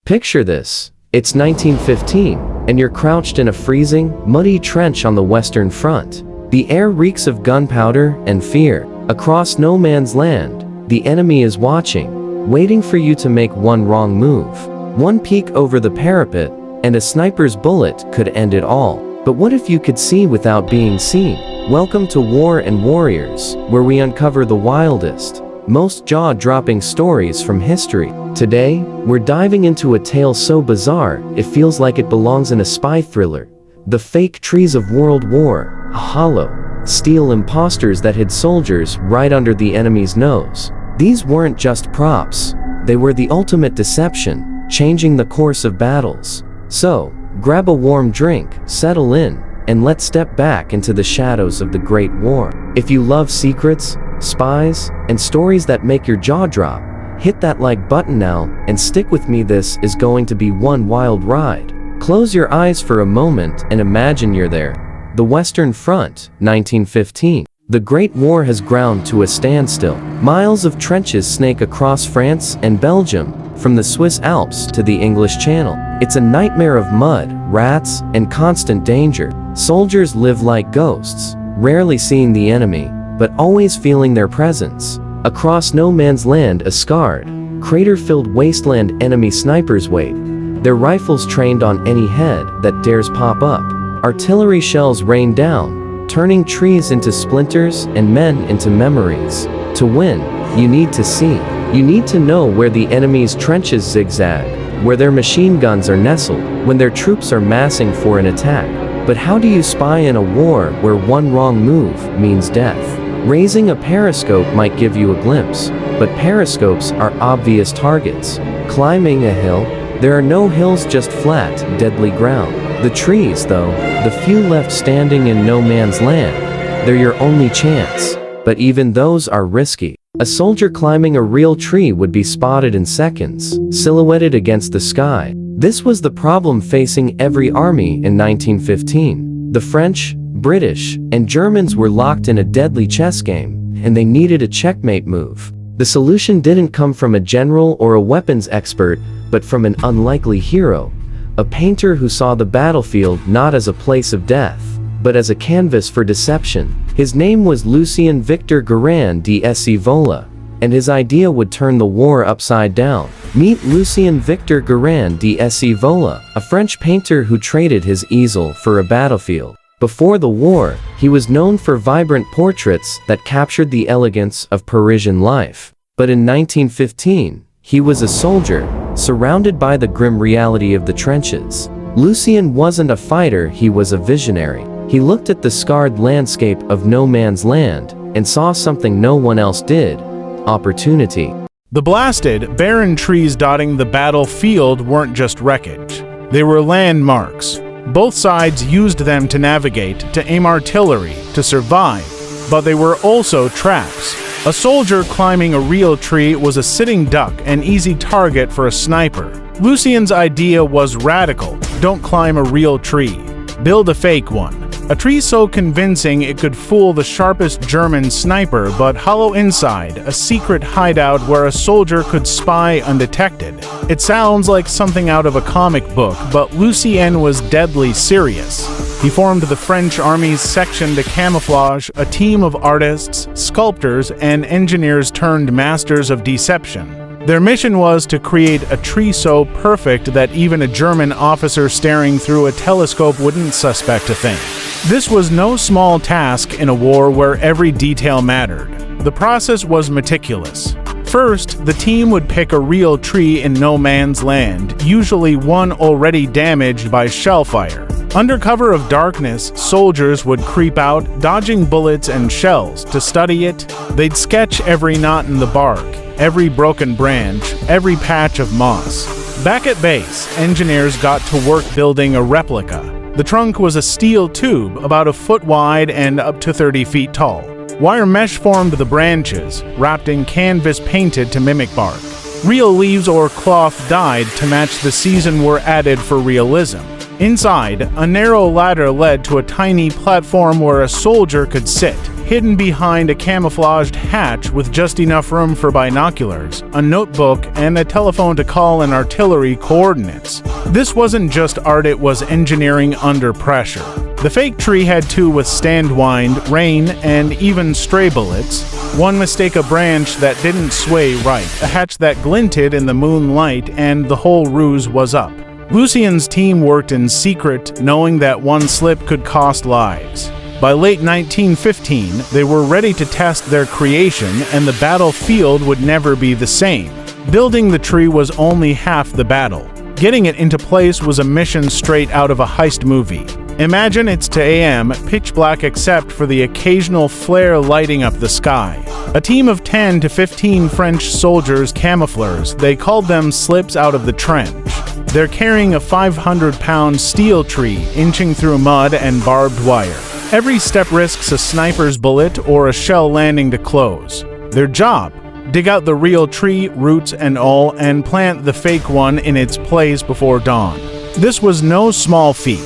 Picture this. It's 1915, and you're crouched in a freezing, muddy trench on the Western Front. The air reeks of gunpowder and fear. Across no man's land, the enemy is watching, waiting for you to make one wrong move. One peek over the parapet, and a sniper's bullet could end it all. But what if you could see without being seen? Welcome to War and Warriors, where we uncover the wildest, most jaw-dropping stories from history. Today, we're diving into a tale so bizarre, it feels like it belongs in a spy thriller. The fake trees of World War, hollow, steel imposters that hid soldiers right under the enemy's nose. These weren't just props, they were the ultimate deception, changing the course of battles. So, grab a warm drink, settle in, and let's step back into the shadows of the Great War. If you love secrets, spies, and stories that make your jaw drop, hit that like button now and stick with me. This is going to be one wild ride. Close your eyes for a moment and imagine you're there. The Western Front, 1915. The Great War has ground to a standstill. Miles of trenches snake across France and Belgium, from the Swiss Alps to the English Channel. It's a nightmare of mud, rats, and constant danger. Soldiers live like ghosts, rarely seeing the enemy, but always feeling their presence. Across no man's land, a scarred, crater-filled wasteland, enemy snipers wait, their rifles trained on any head that dares pop up. Artillery shells rain down, turning trees into splinters and men into memories. To win, you need to see. You need to know where the enemy's trenches zigzag, where their machine guns are nestled, when their troops are massing for an attack. But how do you spy in a war where one wrong move means death? Raising a periscope might give you a glimpse, but periscopes are obvious targets. Climbing a hill, there are no hills, just flat, deadly ground. The trees, though, the few left standing in no man's land, they're your only chance. But even those are risky. A soldier climbing a real tree would be spotted in seconds, silhouetted against the sky. This was the problem facing every army in 1915. The French, British, and Germans were locked in a deadly chess game, and they needed a checkmate move. The solution didn't come from a general or a weapons expert, but from an unlikely hero, a painter who saw the battlefield not as a place of death, but as a canvas for deception. His name was Lucien Victor Guérin d'Escivola, and his idea would turn the war upside down. Meet Lucien Victor Guérin d'Escivola, a French painter who traded his easel for a battlefield. Before the war, he was known for vibrant portraits that captured the elegance of Parisian life. But in 1915, he was a soldier, surrounded by the grim reality of the trenches. Lucien wasn't a fighter, he was a visionary. He looked at the scarred landscape of no man's land and saw something no one else did: opportunity. The blasted, barren trees dotting the battlefield weren't just wreckage. They were landmarks. Both sides used them to navigate, to aim artillery, to survive, but they were also traps. A soldier climbing a real tree was a sitting duck, an easy target for a sniper. Lucien's idea was radical. Don't climb a real tree. Build a fake one. A tree so convincing it could fool the sharpest German sniper, but hollow inside, a secret hideout where a soldier could spy undetected. It sounds like something out of a comic book, but Lucien was deadly serious. He formed the French Army's section de camouflage, a team of artists, sculptors, and engineers turned masters of deception. Their mission was to create a tree so perfect that even a German officer staring through a telescope wouldn't suspect a thing. This was no small task in a war where every detail mattered. The process was meticulous. First, the team would pick a real tree in no man's land, usually one already damaged by shellfire. Under cover of darkness, soldiers would creep out, dodging bullets and shells. To study it, they'd sketch every knot in the bark, every broken branch, every patch of moss. Back at base, engineers got to work building a replica. The trunk was a steel tube about a foot wide and up to 30 feet tall. Wire mesh formed the branches, wrapped in canvas painted to mimic bark. Real leaves or cloth dyed to match the season were added for realism. Inside, a narrow ladder led to a tiny platform where a soldier could sit. hidden behind a camouflaged hatch with just enough room for binoculars, a notebook, and a telephone to call in artillery coordinates. This wasn't just art, it was engineering under pressure. The fake tree had to withstand wind, rain, and even stray bullets. One mistake, a branch that didn't sway right, a hatch that glinted in the moonlight, and the whole ruse was up. Lucien's team worked in secret, knowing that one slip could cost lives. By late 1915, they were ready to test their creation, and the battlefield would never be the same. Building the tree was only half the battle. Getting it into place was a mission straight out of a heist movie. Imagine it's 2 a.m., pitch black except for the occasional flare lighting up the sky. A team of 10 to 15 French soldiers, camoufleurs, they called them, slips out of the trench. They're carrying a 500-pound steel tree, inching through mud and barbed wire. Every step risks a sniper's bullet or a shell landing to close. Their job? Dig out the real tree, roots and all, and plant the fake one in its place before dawn. This was no small feat.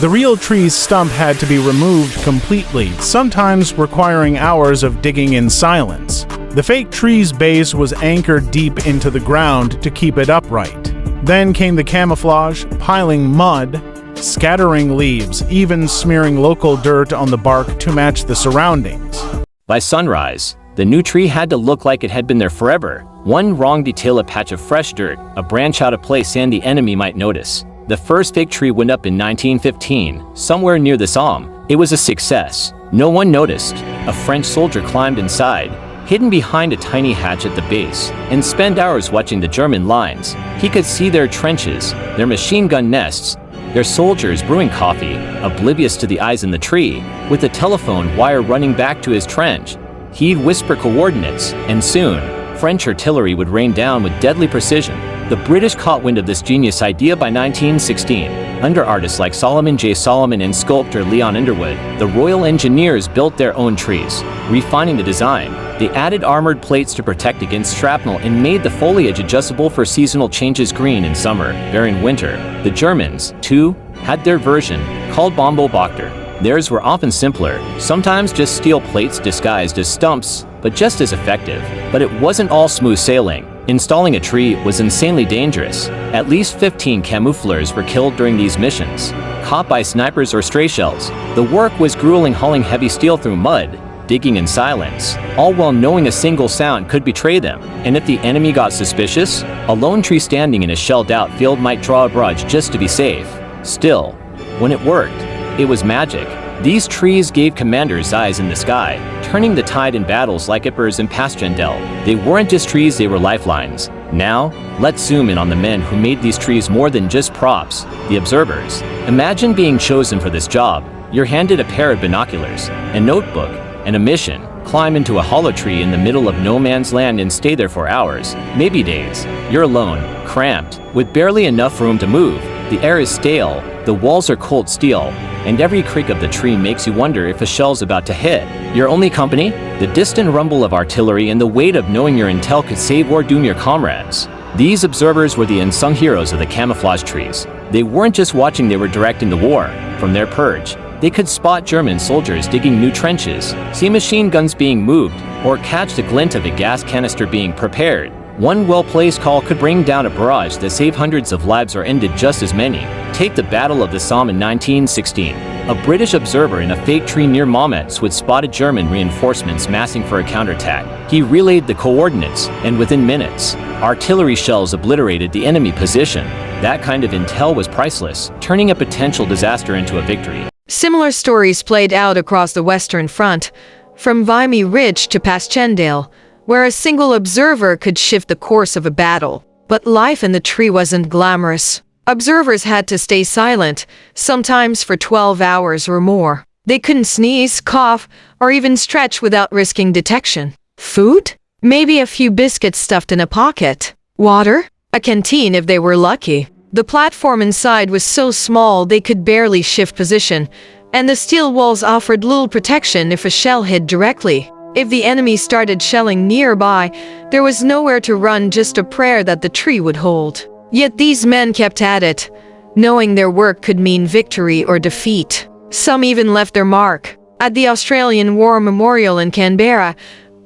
The real tree's stump had to be removed completely, sometimes requiring hours of digging in silence. The fake tree's base was anchored deep into the ground to keep it upright. Then came the camouflage, piling mud, scattering leaves, even smearing local dirt on the bark to match the surroundings. By sunrise, the new tree had to look like it had been there forever. One wrong detail, a patch of fresh dirt, a branch out of place, and the enemy might notice. The first fake tree went up in 1915, somewhere near the Somme. It was a success. No one noticed. A French soldier climbed inside, hidden behind a tiny hatch at the base, and spent hours watching the German lines. He could see their trenches, their machine gun nests, their soldiers brewing coffee, oblivious to the eyes in the tree. With the telephone wire running back to his trench, he'd whisper coordinates, and soon, French artillery would rain down with deadly precision. The British caught wind of this genius idea by 1916. Under artists like Solomon J. Solomon and sculptor Leon Underwood, the Royal Engineers built their own trees. Refining the design, they added armored plates to protect against shrapnel and made the foliage adjustable for seasonal changes, green in summer, bare in winter. The Germans, too, had their version, called Bombo-Bochter. Theirs were often simpler, sometimes just steel plates disguised as stumps, but just as effective. But it wasn't all smooth sailing. Installing a tree was insanely dangerous. At least 15 camoufleurs were killed during these missions, caught by snipers or stray shells. The work was grueling, hauling heavy steel through mud, digging in silence, all while knowing a single sound could betray them. And if the enemy got suspicious, a lone tree standing in a shelled-out field might draw a barrage just to be safe. Still, when it worked, it was magic. These trees gave commanders eyes in the sky, turning the tide in battles like Ypres and Passchendaele. They weren't just trees, they were lifelines. Now, let's zoom in on the men who made these trees more than just props, the observers. Imagine being chosen for this job. You're handed a pair of binoculars, a notebook, and a mission. Climb into a hollow tree in the middle of no man's land and stay there for hours, maybe days. You're alone, cramped, with barely enough room to move. The air is stale, the walls are cold steel, and every creak of the tree makes you wonder if a shell's about to hit. Your only company? The distant rumble of artillery and the weight of knowing your intel could save or doom your comrades. These observers were the unsung heroes of the camouflage trees. They weren't just watching, they were directing the war. From their perch, they could spot German soldiers digging new trenches, see machine guns being moved, or catch the glint of a gas canister being prepared. One well-placed call could bring down a barrage that saved hundreds of lives or ended just as many. Take the Battle of the Somme in 1916. A British observer in a fake tree near Mametz would spotted German reinforcements massing for a counterattack. He relayed the coordinates, and within minutes, artillery shells obliterated the enemy position. That kind of intel was priceless, turning a potential disaster into a victory. Similar stories played out across the Western Front, from Vimy Ridge to Passchendaele, where a single observer could shift the course of a battle. But life in the tree wasn't glamorous. Observers had to stay silent, sometimes for 12 hours or more. They couldn't sneeze, cough, or even stretch without risking detection. Food? Maybe a few biscuits stuffed in a pocket. Water? A canteen if they were lucky. The platform inside was so small they could barely shift position, and the steel walls offered little protection if a shell hit directly. If the enemy started shelling nearby, there was nowhere to run, just a prayer that the tree would hold. Yet these men kept at it, knowing their work could mean victory or defeat. Some even left their mark. At the Australian War Memorial in Canberra,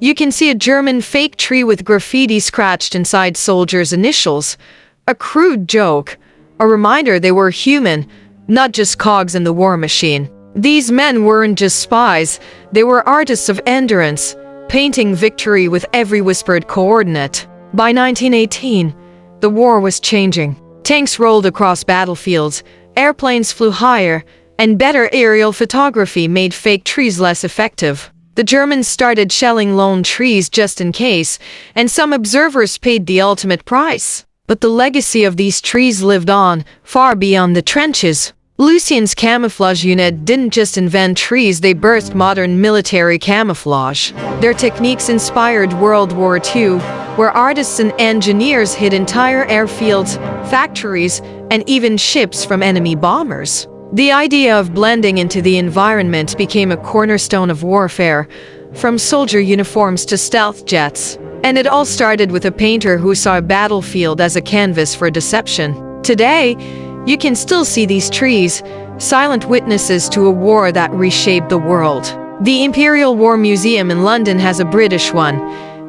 you can see a German fake tree with graffiti scratched inside soldiers' initials. A crude joke, a reminder they were human, not just cogs in the war machine. These men weren't just spies, they were artists of endurance, painting victory with every whispered coordinate. By 1918, the war was changing. Tanks rolled across battlefields, airplanes flew higher, and better aerial photography made fake trees less effective. The Germans started shelling lone trees just in case, and some observers paid the ultimate price. But the legacy of these trees lived on, far beyond the trenches. Lucien's camouflage unit didn't just invent trees, they birthed modern military camouflage. Their techniques inspired World War II, where artists and engineers hid entire airfields, factories, and even ships from enemy bombers. The idea of blending into the environment became a cornerstone of warfare, from soldier uniforms to stealth jets. And it all started with a painter who saw a battlefield as a canvas for deception. Today, you can still see these trees, silent witnesses to a war that reshaped the world. The Imperial War Museum in London has a British one.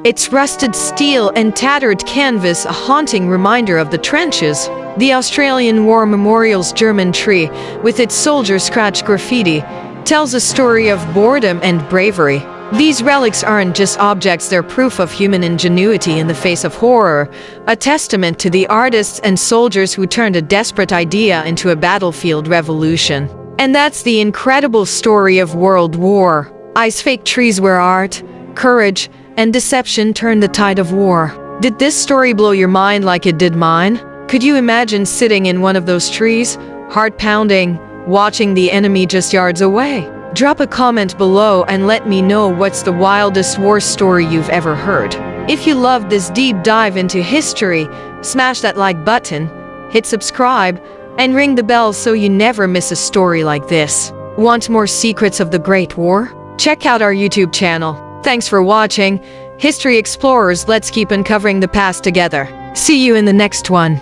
Its rusted steel and tattered canvas a haunting reminder of the trenches. The Australian War Memorial's German tree, with its soldier-scratch graffiti, tells a story of boredom and bravery. These relics aren't just objects, they're proof of human ingenuity in the face of horror, a testament to the artists and soldiers who turned a desperate idea into a battlefield revolution. And that's the incredible story of World War II's fake trees where art, courage, and deception turned the tide of war. Did this story blow your mind like it did mine? Could you imagine sitting in one of those trees, heart pounding, watching the enemy just yards away? Drop a comment below and let me know what's the wildest war story you've ever heard. If you loved this deep dive into history, smash that like button, hit subscribe, and ring the bell so you never miss a story like this. Want more secrets of the Great War? Check out our YouTube channel. Thanks for watching. History Explorers, let's keep uncovering the past together. See you in the next one.